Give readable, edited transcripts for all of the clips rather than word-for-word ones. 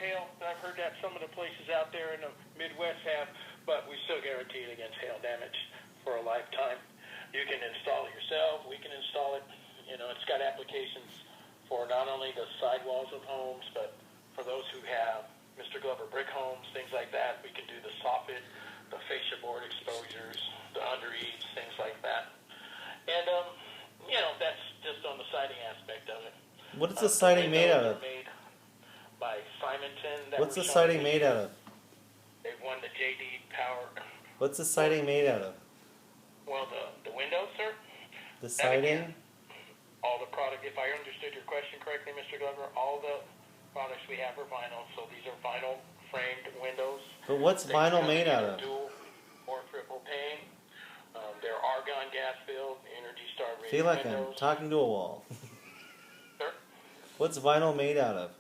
hail. I've heard that some of the places out there in the Midwest have, but we still guarantee it against hail damage for a lifetime. You can install it yourself. We can install it. It's got applications for not only the sidewalls of homes, but for those who have Mr. Glover brick homes, things like that. We can do the soffit, the fascia board exposures, the under eaves, things like that. And, that's just on the siding aspect of it. What is the siding made out of? Made by Simonton. What's the siding made out of? They've won the JD Power. What's the siding made out of? Well, the windows, sir. The siding? All the product, if I understood your question correctly, Mr. Glover, all the products we have are vinyl. So these are vinyl framed windows. But what's vinyl made out of? Dual or triple pane. They're argon gas filled, Energy Star rated Feel like windows. I'm talking to a wall. Sir? What's vinyl made out of?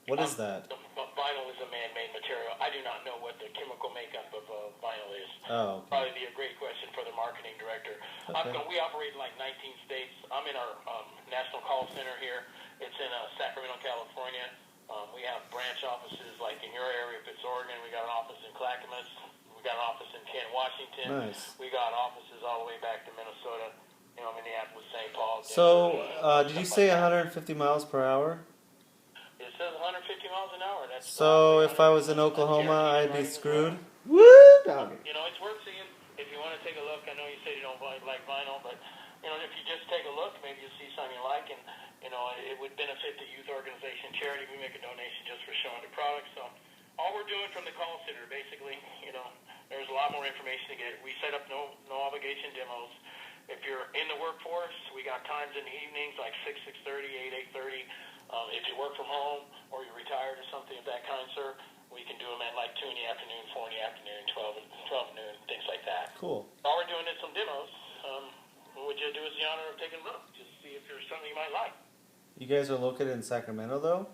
What is that? Vinyl is a man-made material. I do not know what the chemical makeup of vinyl is. Oh, okay. Probably be a great question for the marketing director. Okay. We operate in like 19 states. I'm in our national call center here. It's in Sacramento, California. We have branch offices like in your area, if it's Oregon. We got an office in Clackamas. We got an office in Kent, Washington. Nice. We got offices all the way back to Minnesota, Minneapolis, St. Paul. So, Denver, did you say 150 miles per hour? It says 150 miles an hour. That's So, if I was in Oklahoma, I'd be screwed? Woo! Doggy. It's worth seeing. If you want to take a look, I know you said you don't like vinyl, but, if you just take a look, maybe you'll see something you like, and, it would benefit the youth organization charity. We make a donation just for showing the product. So, all we're doing from the call center, basically, there's a lot more information to get. We set up no obligation demos. If you're in the workforce, we got times in the evenings like 6, 6:30, 8, 8:30. If you work from home or you're retired or something of that kind, sir, we can do them at like 2 in the afternoon, 4 in the afternoon, 12 noon, things like that. Cool. All we're doing is some demos. What would you do us the honor of taking a look, just see if there's something you might like. You guys are located in Sacramento, though?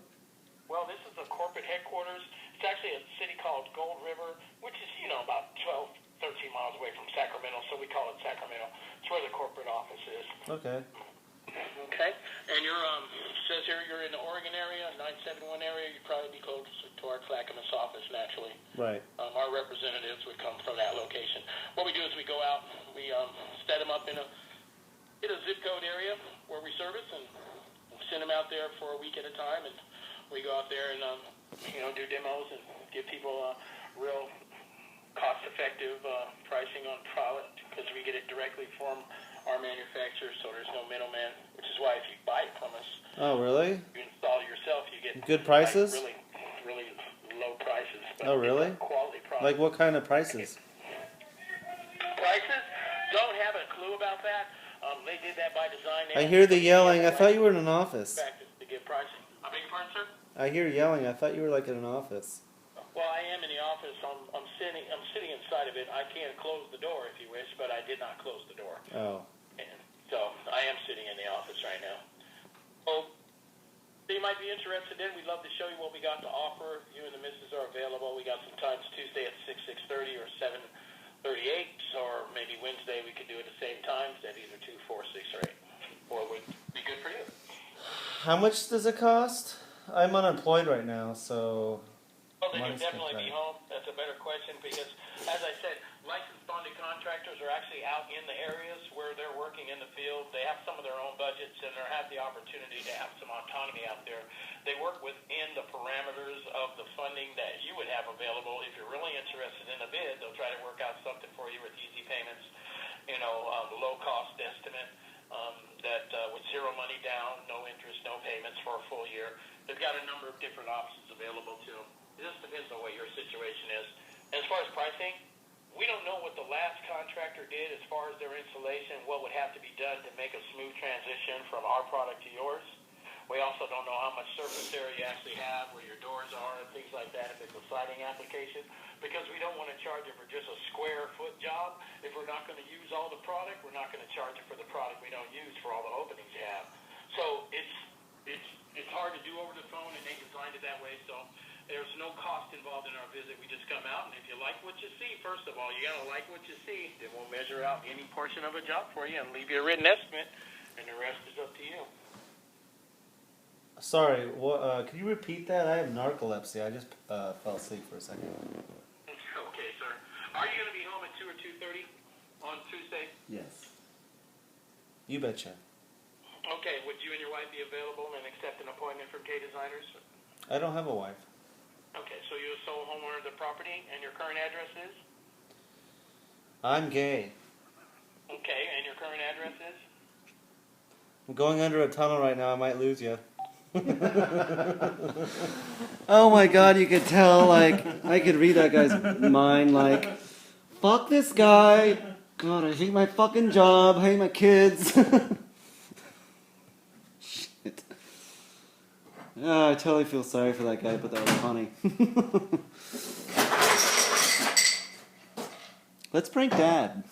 Well, this is the corporate headquarters. It's actually a city called Gold River, which is, about 12, 13 miles away from Sacramento, so we call it Sacramento. It's where the corporate office is. Okay. Okay. And says here you're in the Oregon area, 971 area. You'd probably be close to our Clackamas office, naturally. Right. Our representatives would come from that location. What we do is we go out, we set them up in a zip code area where we service, and send them out there for a week at a time, and we go out there and do demos and give people real cost-effective pricing on product, because we get it directly from our manufacturer, so there's no middleman, which is why if you buy it from us, oh, really? you install it yourself, you get good prices? Like really low prices. But oh, really? Quality product. Like what kind of prices? Prices? Don't have a clue about that. They did that by design. I hear the yelling. I thought you were in an office. To give pricing. I beg your pardon, sir? I hear yelling. I thought you were like in an office. Well, I am in the office. I'm sitting inside of it. I can close the door if you wish, but I did not close the door. Oh. And so I am sitting in the office right now. So you might be interested in. We'd love to show you what we got to offer. You and the missus are available. We got some times Tuesday at 6, 6:30 or 7:38, or maybe Wednesday we could do it at the same times at either 2, 4, 6, or 8. Or would be good for you. How much does it cost? I'm unemployed right now, so... Well, then you'll definitely be home. That's a better question, because, as I said, licensed bonded contractors are actually out in the areas where they're working in the field. They have some of their own budgets, and they have the opportunity to have some autonomy out there. They work within the parameters of the funding that you would have available. If you're really interested in a bid, they'll try to work out something for you with easy payments, low-cost estimate, with zero money down, no interest, no payments for a full year. They've got a number of different options available to them. It just depends on what your situation is. As far as pricing, we don't know what the last contractor did as far as their installation, what would have to be done to make a smooth transition from our product to yours. We also don't know how much surface area you actually have, where your doors are, and things like that, if it's a siding application, because we don't want to charge you for just a square foot job. If we're not going to use all the product, we're not going to charge you for the product we don't use for all the openings you have. So it's hard to do over the phone, and they designed it that way, so there's no cost involved in our visit. We just come out, and if you like what you see, first of all, you got to like what you see. Then we'll measure out any portion of a job for you and leave you a written estimate, and the rest is up to you. Sorry, what, can you repeat that? I have narcolepsy. I just fell asleep for a second. Okay, sir. Are you going to be home at 2 or 2:30 on Tuesday? Yes. You betcha. Okay, would you and your wife be available and accept an appointment from K Designers? I don't have a wife. Okay, so you're the sole homeowner of the property, and your current address is? I'm gay. Okay, and your current address is? I'm going under a tunnel right now. I might lose you. Oh my god, you could tell, like, I could read that guy's mind, like, fuck this guy. God, I hate my fucking job. I hate my kids. Shit. Oh, I totally feel sorry for that guy, but that was funny. Let's prank Dad.